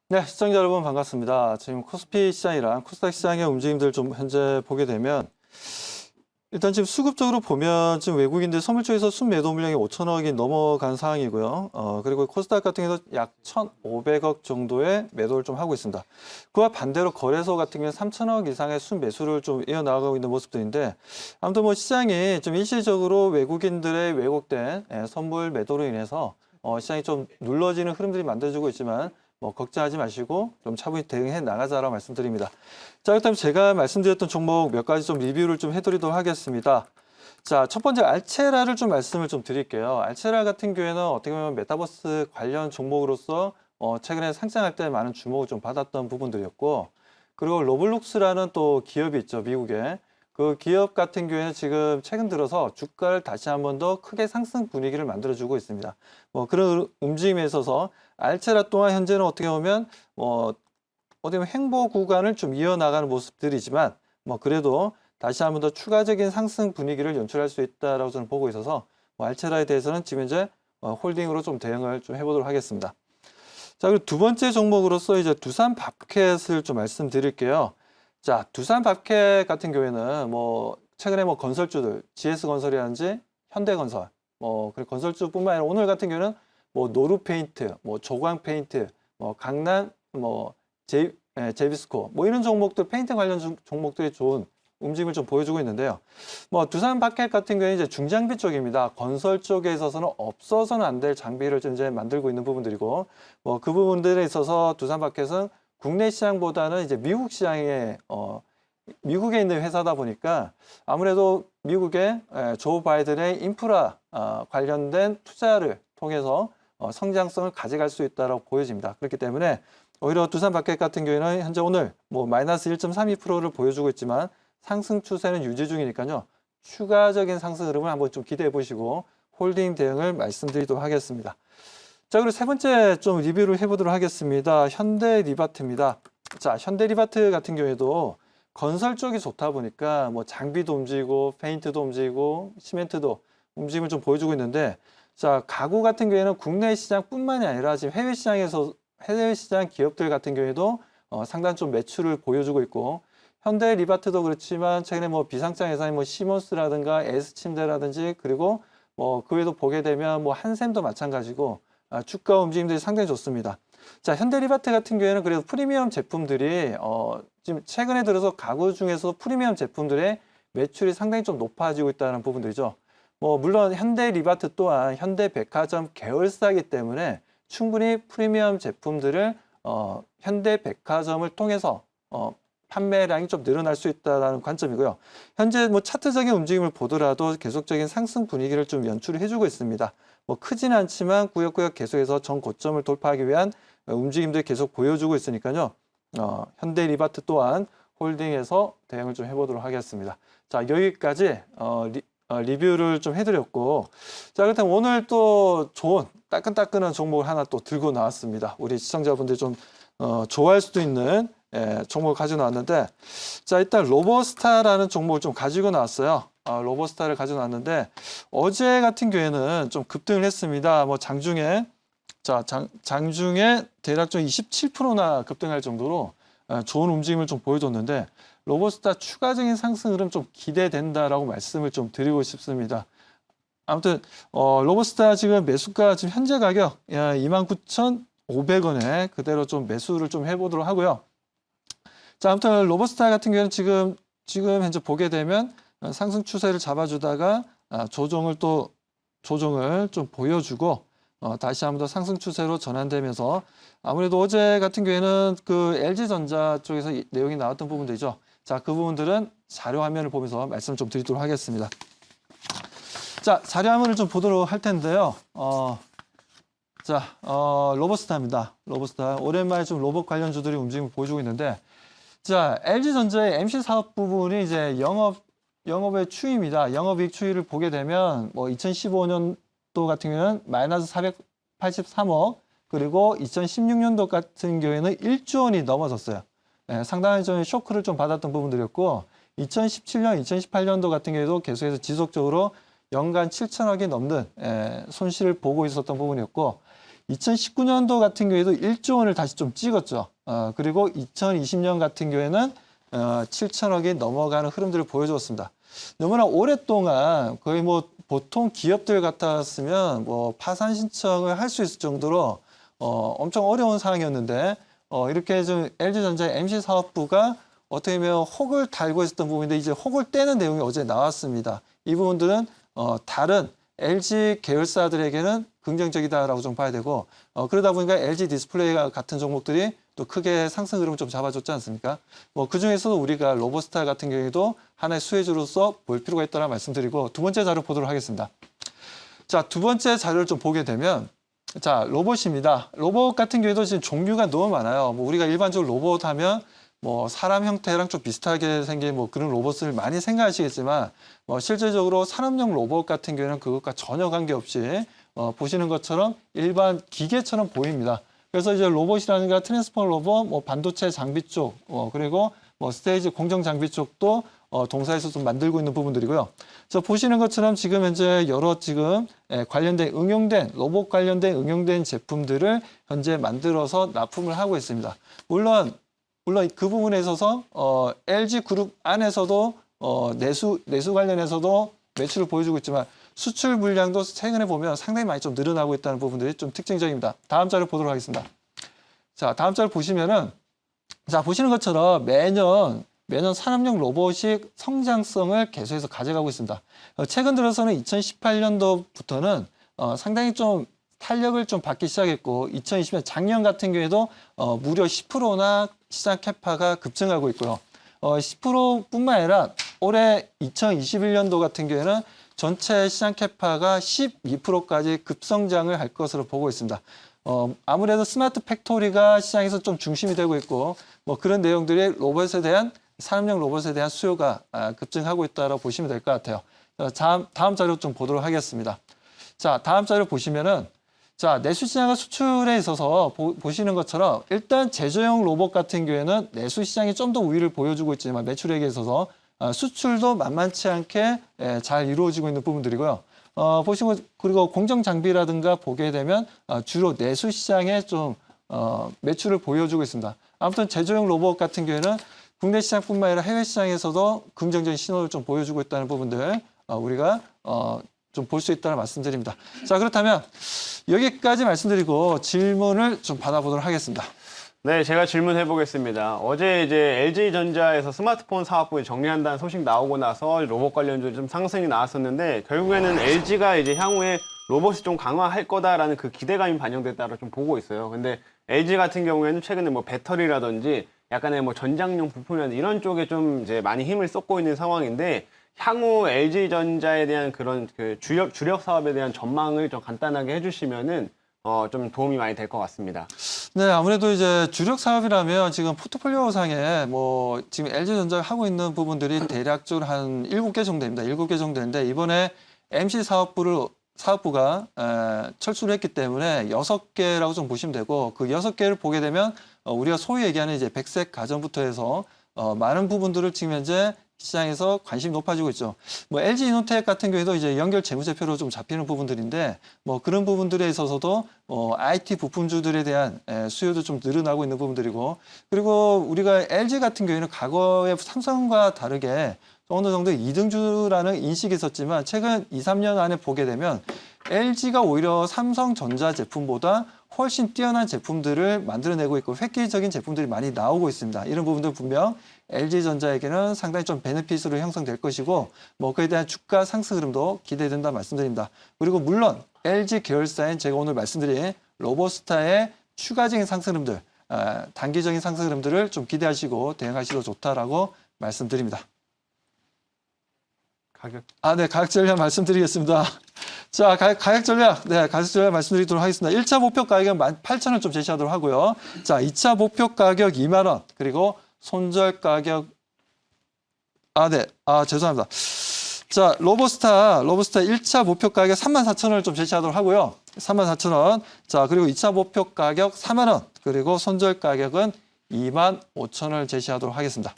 네, 시청자 여러분 반갑습니다. 지금 코스피 시장이랑 코스닥 시장의 움직임들 좀 현재 보게 되면 일단 지금 수급적으로 보면 지금 외국인들 선물 쪽에서 순매도 물량이 5천억이 넘어간 상황이고요. 그리고 코스닥 같은 경우도 약 1,500억 정도의 매도를 좀 하고 있습니다. 그와 반대로 거래소 같은 경우는 3천억 이상의 순매수를 좀 이어나가고 있는 모습들인데 아무튼 뭐 시장이 좀 일시적으로 외국인들의 왜곡된 선물 매도로 인해서 시장이 좀 눌러지는 흐름들이 만들어지고 있지만 뭐 걱정하지 마시고 좀 차분히 대응해 나가자라고 말씀드립니다. 자, 그렇다면 제가 말씀드렸던 종목 몇 가지 좀 리뷰를 좀 해드리도록 하겠습니다. 자, 첫 번째 알체라를 좀 말씀을 좀 드릴게요. 알체라 같은 경우에는 어떻게 보면 메타버스 관련 종목으로서 최근에 상장할 때 많은 주목을 좀 받았던 부분들이었고, 그리고 로블록스라는 또 기업이 있죠, 미국에. 그 기업 같은 경우에는 지금 최근 들어서 주가를 다시 한 번 더 크게 상승 분위기를 만들어주고 있습니다. 뭐 그런 움직임에 있어서 알체라 또한 현재는 어떻게 보면 어떻게 보면 횡보 구간을 좀 이어나가는 모습들이지만 뭐 그래도 다시 한 번 더 추가적인 상승 분위기를 연출할 수 있다라고 저는 보고 있어서 뭐 알체라에 대해서는 지금 현재 홀딩으로 좀 대응을 좀 해보도록 하겠습니다. 자, 그리고 두 번째 종목으로서 이제 두산 밥켓을 좀 말씀드릴게요. 자, 두산 밥켓 같은 경우에는 뭐 최근에 뭐 건설주들 GS건설이라든지 현대건설 그리고 건설주뿐만 아니라 오늘 같은 경우는 뭐 노루페인트, 뭐 조광페인트, 뭐 강남 제비스코 뭐 이런 종목들 페인트 관련 종목들이 좋은 움직임을 좀 보여주고 있는데요. 뭐 두산 바켓 같은 경우는 이제 중장비 쪽입니다. 건설 쪽에 있어서는 없어서는 안 될 장비를 좀 이제 만들고 있는 부분들이고 뭐 그 부분들에 있어서 두산 바켓은 국내 시장보다는 이제 미국 시장에 미국에 있는 회사다 보니까 아무래도 미국의 조 바이든의 인프라 관련된 투자를 통해서 성장성을 가져갈 수 있다고 보여집니다. 그렇기 때문에 오히려 두산 바켓 같은 경우에는 현재 오늘 뭐 마이너스 1.32%를 보여주고 있지만 상승 추세는 유지 중이니까요. 추가적인 상승 흐름을 한번 좀 기대해 보시고 홀딩 대응을 말씀드리도록 하겠습니다. 자, 그리고 세 번째 좀 리뷰를 해보도록 하겠습니다. 현대리바트입니다. 자, 현대리바트 같은 경우에도 건설 쪽이 좋다 보니까 뭐 장비도 움직이고 페인트도 움직이고 시멘트도 움직임을 좀 보여주고 있는데 자, 가구 같은 경우에는 국내 시장뿐만이 아니라 지금 해외 시장 기업들 같은 경우에도 상당히 좀 매출을 보여주고 있고 현대리바트도 그렇지만 최근에 뭐 비상장 회사인 뭐 시몬스라든가 S침대라든지 그리고 뭐 그 외에도 보게 되면 뭐 한샘도 마찬가지고 주가 움직임들이 상당히 좋습니다. 자, 현대리바트 같은 경우에는 그래도 프리미엄 제품들이 지금 최근에 들어서 가구 중에서 프리미엄 제품들의 매출이 상당히 좀 높아지고 있다는 부분들이죠. 뭐 물론 현대리바트 또한 현대백화점 계열사이기 때문에 충분히 프리미엄 제품들을 현대백화점을 통해서 판매량이 좀 늘어날 수 있다는 관점이고요. 현재 뭐 차트적인 움직임을 보더라도 계속적인 상승 분위기를 좀 연출을 해주고 있습니다. 뭐 크진 않지만 구역구역 계속해서 전 고점을 돌파하기 위한 움직임들 계속 보여주고 있으니까요. 현대리바트 또한 홀딩해서 대응을 좀 해보도록 하겠습니다. 자, 여기까지 리뷰를 좀 해드렸고, 자, 그렇다면 오늘 또 좋은 따끈따끈한 종목을 하나 또 들고 나왔습니다. 우리 시청자분들이 좀 좋아할 수도 있는 종목을 가지고 나왔는데, 자, 일단 로보스타라는 종목을 좀 가지고 나왔어요. 로보스타를 가지고 나왔는데 어제 같은 경우에는 좀 급등을 했습니다. 뭐 장중에 대략 27%나 급등할 정도로 좋은 움직임을 좀 보여줬는데 로보스타 추가적인 상승 흐름 좀 기대된다라고 말씀을 좀 드리고 싶습니다. 아무튼 로보스타 지금 매수가 지금 현재 가격 29,500원에 그대로 좀 매수를 좀 해보도록 하고요. 자, 아무튼 로보스타 같은 경우는 지금 현재 보게 되면 상승 추세를 잡아주다가 조정을 좀 보여주고 다시 한번 더 상승 추세로 전환되면서 아무래도 어제 같은 경우에는 그 LG전자 쪽에서 내용이 나왔던 부분들이죠. 자, 그 부분들은 자료 화면을 보면서 말씀을 좀 드리도록 하겠습니다. 자, 자료 화면을 좀 보도록 할 텐데요. 로보스타입니다. 로보스타. 오랜만에 좀 로봇 관련주들이 움직임을 보여주고 있는데 자, LG전자의 MC 사업 부분이 이제 영업의 추이입니다. 영업이익 추이를 보게 되면 뭐 2015년도 같은 경우는 마이너스 483억 그리고 2016년도 같은 경우에는 1조 원이 넘어섰어요. 상당히 좀 쇼크를 좀 받았던 부분들이었고 2017년, 2018년도 같은 경우에도 계속해서 지속적으로 연간 7천억이 넘는 손실을 보고 있었던 부분이었고 2019년도 같은 경우에도 1조 원을 다시 좀 찍었죠. 그리고 2020년 같은 경우에는 7천억이 넘어가는 흐름들을 보여주었습니다. 너무나 오랫동안 거의 뭐 보통 기업들 같았으면 뭐 파산 신청을 할 수 있을 정도로 엄청 어려운 상황이었는데 이렇게 좀 LG전자의 MC 사업부가 어떻게 보면 혹을 달고 있었던 부분인데 이제 혹을 떼는 내용이 어제 나왔습니다. 이 부분들은 다른 LG 계열사들에게는 긍정적이다라고 좀 봐야 되고 그러다 보니까 LG 디스플레이가 같은 종목들이 또 크게 상승 흐름을 좀 잡아줬지 않습니까? 뭐 그중에서도 우리가 로보스타 같은 경우에도 하나의 수혜주로서 볼 필요가 있다는 말씀드리고 두 번째 자료 보도록 하겠습니다. 자, 두 번째 자료를 좀 보게 되면 자, 로봇입니다. 로봇 같은 경우에도 지금 종류가 너무 많아요. 뭐 우리가 일반적으로 로봇 하면 뭐 사람 형태랑 좀 비슷하게 생긴 뭐 그런 로봇을 많이 생각하시겠지만 뭐 실질적으로 산업용 로봇 같은 경우에는 그것과 전혀 관계없이 보시는 것처럼 일반 기계처럼 보입니다. 그래서 이제 로봇이라든가 트랜스포머 로봇, 뭐 반도체 장비 쪽, 그리고 뭐 스테이지 공정 장비 쪽도 동사에서 좀 만들고 있는 부분들이고요. 그래서 보시는 것처럼 지금 현재 여러 지금 관련된 응용된 로봇 관련된 응용된 제품들을 현재 만들어서 납품을 하고 있습니다. 물론 그 부분에 있어서 LG 그룹 안에서도 내수 관련해서도 매출을 보여주고 있지만 수출 물량도 최근에 보면 상당히 많이 좀 늘어나고 있다는 부분들이 좀 특징적입니다. 다음 자료 보도록 하겠습니다. 자, 다음 자료 보시면은 자, 보시는 것처럼 매년 산업용 로봇이 성장성을 계속해서 가져가고 있습니다. 최근 들어서는 2018년도부터는 상당히 좀 탄력을 좀 받기 시작했고 2020년 작년 같은 경우에도 무려 10%나 시장 캐파가 급증하고 있고요. 10%뿐만 아니라 올해 2021년도 같은 경우에는 전체 시장 캐파가 12%까지 급성장을 할 것으로 보고 있습니다. 아무래도 스마트 팩토리가 시장에서 좀 중심이 되고 있고 뭐 그런 내용들이 로봇에 대한 산업용 로봇에 대한 수요가 급증하고 있다고 보시면 될 것 같아요. 다음 자료 좀 보도록 하겠습니다. 자, 다음 자료 보시면은 자, 내수 시장과 수출에 있어서 보시는 것처럼 일단 제조용 로봇 같은 경우에는 내수 시장이 좀 더 우위를 보여주고 있지만 매출액에 있어서 수출도 만만치 않게 잘 이루어지고 있는 부분들이고요. 보시고 그리고 공정 장비라든가 보게 되면 주로 내수 시장에 좀 매출을 보여주고 있습니다. 아무튼 제조용 로봇 같은 경우에는 국내 시장뿐만 아니라 해외 시장에서도 긍정적인 신호를 좀 보여주고 있다는 부분들 우리가 좀 볼 수 있다는 말씀드립니다. 자, 그렇다면 여기까지 말씀드리고 질문을 좀 받아보도록 하겠습니다. 네, 제가 질문해 보겠습니다. 어제 이제 LG전자에서 스마트폰 사업부에 정리한다는 소식 나오고 나서 로봇 관련주로 좀 상승이 나왔었는데 결국에는 LG가 이제 향후에 로봇을 좀 강화할 거다라는 그 기대감이 반영됐다고 좀 보고 있어요. 근데 LG 같은 경우에는 최근에 뭐 배터리라든지 약간의 뭐 전장용 부품이라든지 이런 쪽에 좀 이제 많이 힘을 쏟고 있는 상황인데 향후 LG전자에 대한 그런 그 주력 사업에 대한 전망을 좀 간단하게 해주시면은 좀 도움이 많이 될 것 같습니다. 네, 아무래도 이제 주력 사업이라면 지금 포트폴리오 상에 뭐 지금 LG전자가 하고 있는 부분들이 대략적으로 한 7개 정도 됩니다. 7개 정도 되는데 이번에 MC 사업부가 철수를 했기 때문에 6개라고 좀 보시면 되고 그 6개를 보게 되면 우리가 소위 얘기하는 이제 백색 가전부터 해서 많은 부분들을 지금 현재 시장에서 관심이 높아지고 있죠. 뭐 LG 이노텍 같은 경우에도 이제 연결 재무제표로 좀 잡히는 부분들인데 뭐 그런 부분들에 있어서도 IT 부품주들에 대한 수요도 좀 늘어나고 있는 부분들이고 그리고 우리가 LG 같은 경우에는 과거에 삼성과 다르게 어느 정도 이등주라는 인식이 있었지만 최근 2, 3년 안에 보게 되면 LG가 오히려 삼성전자 제품보다 훨씬 뛰어난 제품들을 만들어내고 있고 획기적인 제품들이 많이 나오고 있습니다. 이런 부분들 분명 LG전자에게는 상당히 좀 베네핏으로 형성될 것이고 뭐 그에 대한 주가 상승 흐름도 기대된다 말씀드립니다. 그리고 물론 LG 계열사인 제가 오늘 말씀드린 로보스타의 추가적인 상승 흐름들, 단기적인 상승 흐름들을 좀 기대하시고 대응하시도 좋다라고 말씀드립니다. 가격? 네, 가격 전략 말씀드리겠습니다. 자, 가격 전략, 가격 전략 말씀드리도록 하겠습니다. 1차 목표 가격 18,000원 좀 제시하도록 하고요. 자, 2차 목표 가격 2만 원, 그리고 손절 가격, 죄송합니다. 자, 로보스타 1차 목표 가격 34,000원을 좀 제시하도록 하고요. 34,000원. 자, 그리고 2차 목표 가격 4만 원, 그리고 손절 가격은 25,000원을 제시하도록 하겠습니다.